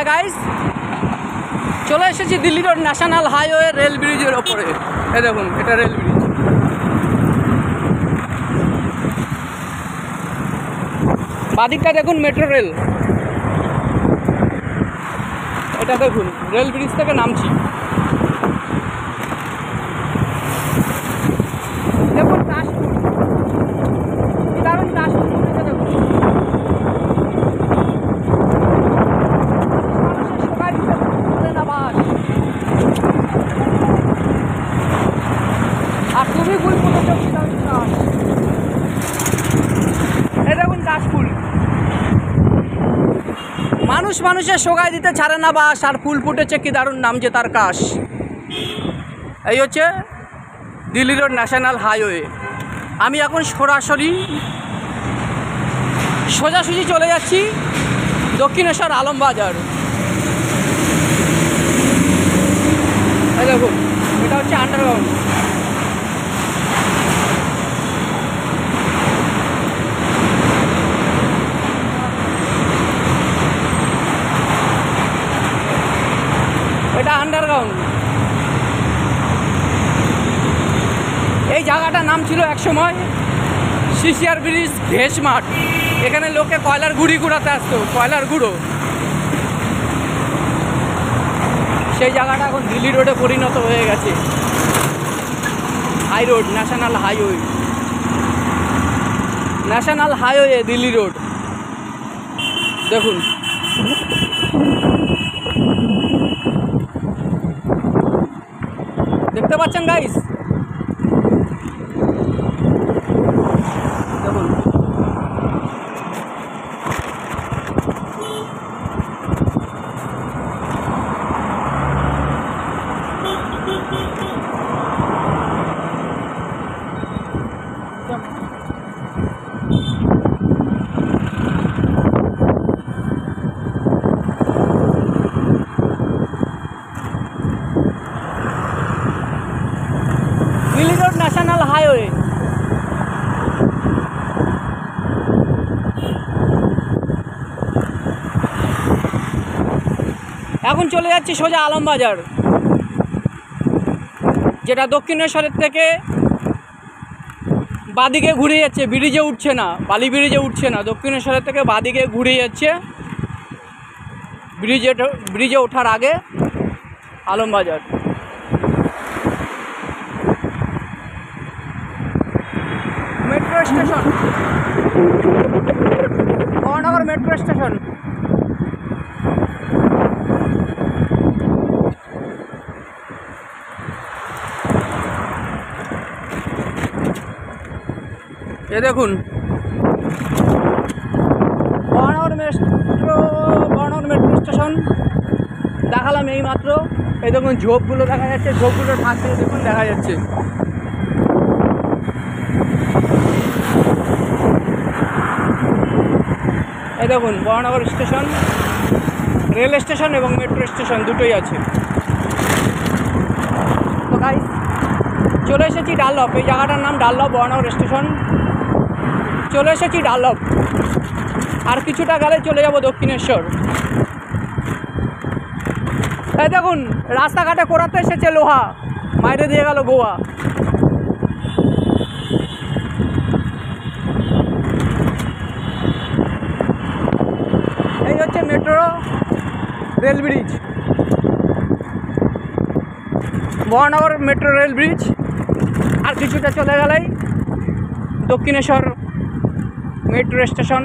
Hi guys, চলে এসেছি Delhi road national highway rail ব্রিজের ওপরে। এই দেখুন, এটা রেল ব্রিজ। বাদিকটা দেখুন মেট্রো রেল। এটা দেখুন রেল ব্রিজ থেকে নামছি। দেখুন কাশফুল, কি দারুণ কাশফুল ফুটেছে দেখুন। মানুষের সবাই দিতে না বাস, আর খুবই ফুল ফুটেছে। এই দেখুন কাশফুল, মানুষ মানুষের সোগায় দিতে ছাড়ে না বাস, আর ফুল ফুটেছে কি দারুণ নামছে তার কাশ। এই হচ্ছে দিল্লি রোড ন্যাশনাল হাইওয়ে। আমি এখন সোজাসুজি চলে যাচ্ছি দক্ষিণেশ্বর আলমবাজার। এই দেখুন, এটা হচ্ছে আন্ডারগ্রাউন্ড। এটা আন্ডারগ্রাউন্ড। এই জায়গাটার নাম ছিল একসময় সিসিআর ব্রিজ ঘেস মাঠ। এখানে লোকে কয়লার গুঁড়ি কুড়াতে আসতো, কয়লার গুঁড়ো। সেই জায়গাটা এখন দিল্লি রোডে পরিণত হয়ে গেছে। High road, national highway, national highway Delhi road. দেখুন দেখতে পাচ্ছেন গাইস, দেখুন দিল্লি রোড ন্যাশনাল হাইওয়ে। এখন চলে যাচ্ছি সোজা আলমবাজার, যেটা দক্ষিণেশ্বরের থেকে বাদিকে ঘুরে যাচ্ছে। ব্রিজে উঠছে না, বালি ব্রিজে উঠছে না, দক্ষিণেশ্বরের থেকে বাদিকে ঘুরে যাচ্ছে। ব্রিজে ওঠার আগে আলমবাজার। মেট্রো স্টেশন, মহানগর মেট্রো স্টেশন। এ দেখুন মহানগর মেট্রো স্টেশন দেখালাম এই মাত্র। এই দেখুন ঝোপগুলো দেখা যাচ্ছে, ঝোপগুলোর ফাঁক থেকে দেখুন দেখা যাচ্ছে। এই দেখুন মহানগর স্টেশন, রেল স্টেশন এবং মেট্রো স্টেশন দুটোই আছে। তো গাইস, চলে এসেছি ডানলপ। এই জায়গাটার নাম ডানলপ, মহানগর স্টেশন। চলে এসেছি ডানলপ, আর কিছুটা গেলে চলে যাব দক্ষিণেশ্বর। এই দেখুন রাস্তাঘাটে করাতে এসেছে লোহা, মাইরে দিয়ে গেল গোয়া। এই হচ্ছে মেট্রো রেল ব্রিজ, মহানগর মেট্রো রেল ব্রিজ। আর কিছুটা চলে গেলেই দক্ষিণেশ্বর মেট্রো স্টেশন।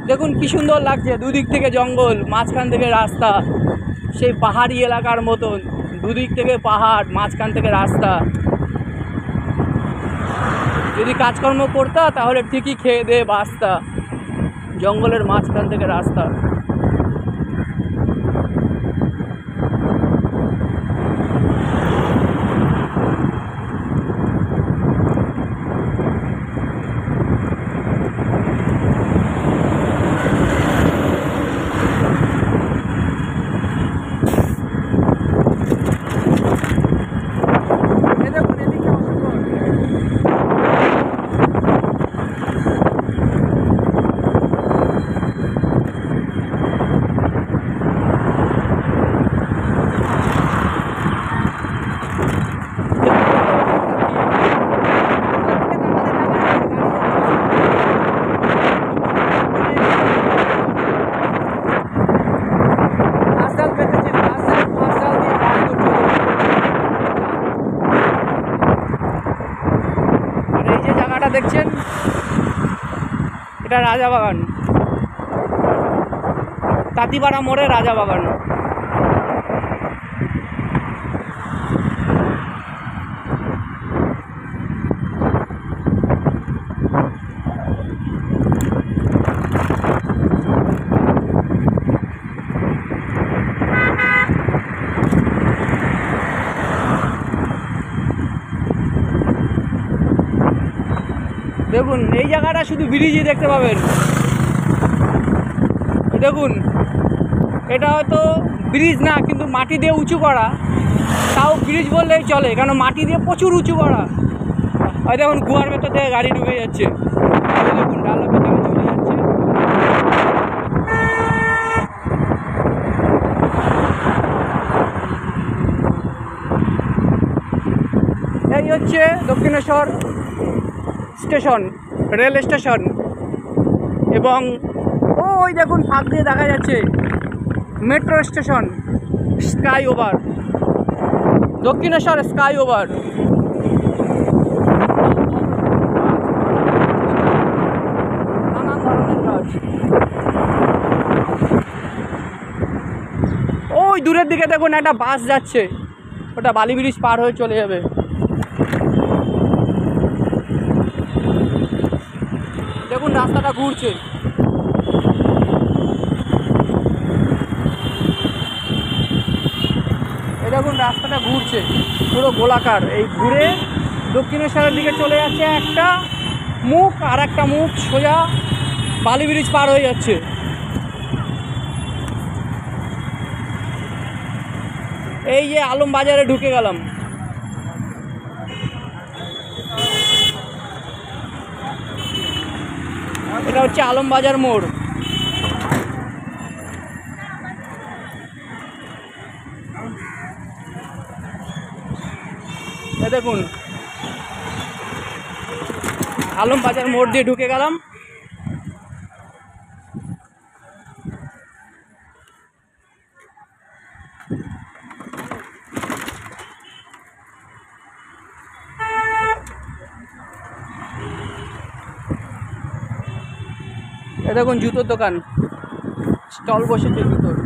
দেখুন কি সুন্দর লাগছে, দুদিক থেকে জঙ্গল, মাঝখান থেকে রাস্তা, সেই পাহাড়ি এলাকার মতন। দুদিক থেকে পাহাড়, মাঝখান থেকে রাস্তা। যদি কাজকর্ম করতা তাহলে ঠিকই খেয়ে দিয়ে বাঁচতা। জঙ্গলের মাঝখান থেকে রাস্তা। জায়গাটা দেখছেন, এটা রাজাবাগান, তাঁতিপাড়া মোড়ে রাজাবাগান। দেখুন এই জায়গাটা শুধু ব্রিজই দেখতে পাবেন। দেখুন এটা হয়তো ব্রিজ না, কিন্তু মাটি দিয়ে উঁচু করা, তাও ব্রিজ বললেই চলে, কারণ মাটি দিয়ে প্রচুর উঁচু করা। আর দেখুন গুহার ভেতর থেকে গাড়ি ঢুকে যাচ্ছে, দেখুন ডালা ভেতরে চলে যাচ্ছে। এই হচ্ছে দক্ষিণেশ্বর স্টেশন, রেল স্টেশন। এবং ওই দেখুন ফাঁক দিয়ে দেখা যাচ্ছে metro station, sky over, Dakshineswar sky over. নানান ধরনের কাজ। ওই দূরের দিকে দেখুন একটা বাস যাচ্ছে, ওটা বালি ব্রিজ পার হয়ে চলে যাবে। দেখুন রাস্তাটা ঘুরছে। এই দেখুন রাস্তাটা ঘুরছে পুরো গোলাকার, এই ঘুরে দক্ষিণেশ্বরের দিকে চলে যাচ্ছে একটা মুখ, আর একটা মুখ সোজা বালি ব্রিজ পার হয়ে যাচ্ছে। এই যে আলম বাজারে ঢুকে গেলাম। এটা হচ্ছে আলমবাজার মোড়। দেখুন আলমবাজার মোড় দিয়ে ঢুকে গেলাম। এ দেখুন জুতোর দোকান, স্টল বসেছে জুতোর।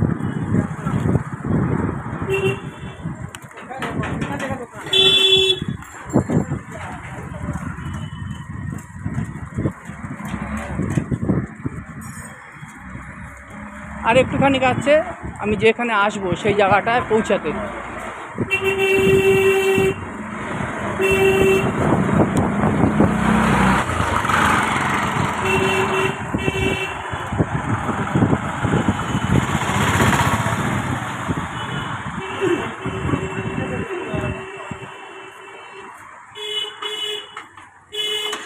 আর একটুখানি আছে আমি যেখানে আসবো সেই জায়গাটায় পৌঁছাতে।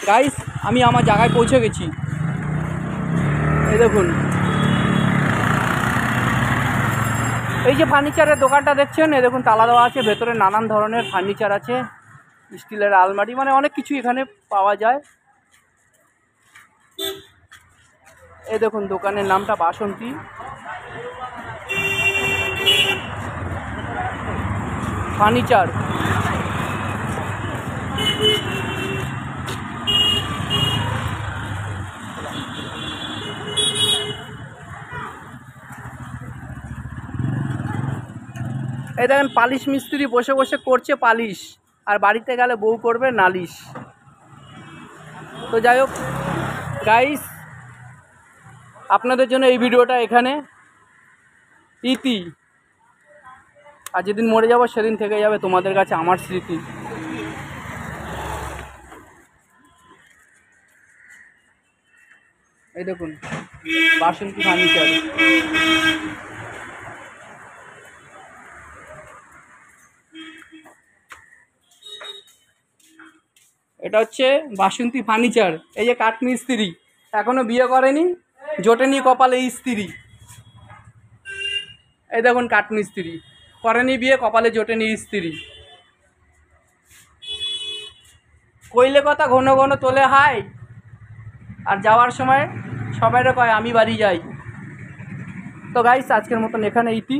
গাইস আমি আমার জায়গায় পৌঁছে গেছি। এই দেখুন এই যে ফার্নিচারের দোকানটা দেখছেন, এই দেখুন তালা দেওয়া আছে, ভেতরে নানান ধরনের ফার্নিচার আছে, স্টিলের আলমারি, মানে অনেক কিছু এখানে পাওয়া যায়। এই দেখুন দোকানের নামটা বাসন্তী ফার্নিচার। এই দেখেন পালিশ মিস্ত্রি বসে বসে করছে পালিশ, আর বাড়িতে গেলে বউ করবে নালিশ। তো যাই হোক গাইস, আপনাদের জন্য এই ভিডিওটা এখানে ইতি। আর যেদিন মরে যাব সেদিন থেকে যাবে তোমাদের কাছে আমার স্মৃতি। এই দেখুন বাসন্তী ফার্নিচার। এটা হচ্ছে বাসন্তী ফার্নিচার। এই যে কাঠমিস্ত্রি, এখনো বিয়ে করেনি, জোটেনি কপালে স্ত্রী। এই দেখুন কাঠমিস্ত্রি, করেনি বিয়ে, কপালে জোটেনি স্ত্রী। কইলে কথা ঘন ঘন তোলে হাই, আর যাওয়ার সময় সবাইরে কয় আমি বাড়ি যাই। তো গাইস আজকের মতন এখানে ইতি।